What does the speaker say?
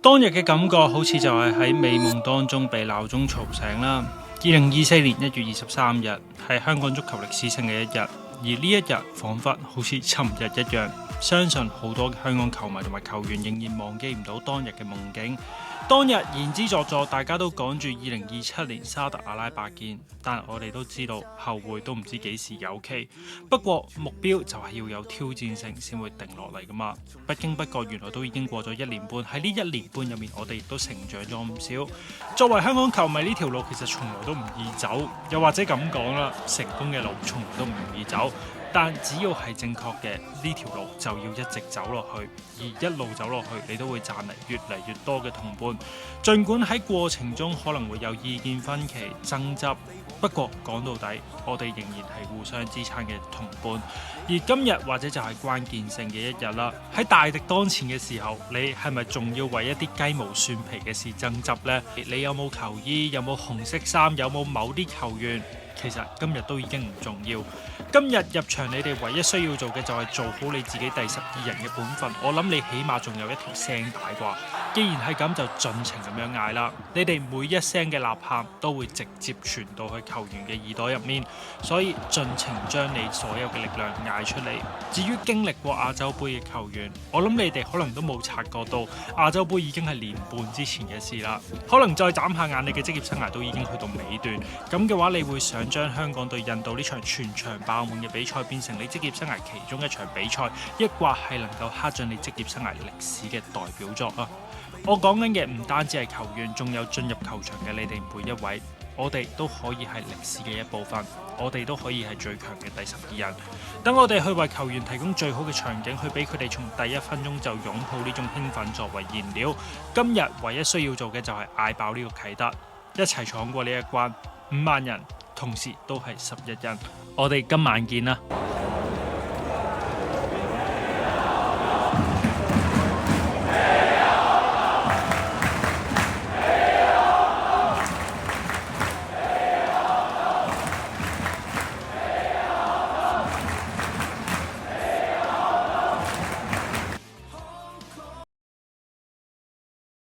當日嘅感覺好似就係喺美夢當中被鬧鐘嘈醒啦。2024年1月23日係香港足球歷史性嘅一日，而呢一日彷彿好似尋日一樣。相信好多香港球迷同埋球員仍然忘記唔到當日嘅夢境。當日言之鑿鑿，大家都趕住2027年沙特阿拉伯見，但我哋都知道後會都唔知幾時有期。不過目標就係要有挑戰性先會定落嚟噶嘛。不經不覺原來都已經過咗1年半，喺呢1年半入面我哋亦都成長咗唔少。作為香港球迷，呢條路其實從來都唔易走，又或者咁講啦，成功嘅路從來都唔容易走。但只要係正確嘅，呢條路就要一直走落去，而一路走落去，你都會賺嚟越嚟越多嘅同伴。儘管喺過程中可能會有意見分歧、爭執，不過講到底，我哋仍然係互相支撐嘅同伴。而今日或者就係關鍵性嘅一日啦。喺大敵當前嘅時候，你係咪仲要為一啲雞毛蒜皮嘅事爭執呢？你有冇球衣？有冇紅色衫？有冇某啲球員？其實今日都已經唔重要。今日入場，你哋唯一需要做嘅就係做好你自己第12人嘅本分。我諗你起碼仲有一條聲帶啩。既然係咁，就盡情咁樣嗌啦。你哋每一聲嘅吶喊都會直接傳到去球員嘅耳朵入面，所以盡情將你所有嘅力量嗌出嚟。至於經歷過亞洲盃嘅球員，我諗你哋可能都冇察覺到亞洲盃已經係年半之前嘅事啦。可能再眨下眼，你嘅職業生涯都已經去到尾段。咁嘅話，你會想將香港對印度呢場全場爆滿嘅比賽變成你職業生涯其中一場比賽，抑或係能夠刻進你職業生涯歷史嘅代表作啊？我講緊嘅唔單止係球員，仲有進入球場嘅你哋每一位，我哋都可以係歷史嘅一部分，我哋都可以係最強嘅第12人。等我哋去為球員提供最好嘅場景，去俾佢哋從第一分鐘就擁抱呢種興奮作為燃料。今日唯一需要做嘅就係嗌爆呢個啟德，一齊闖過呢一關。5萬人同時都係11人，我哋今晚見啦！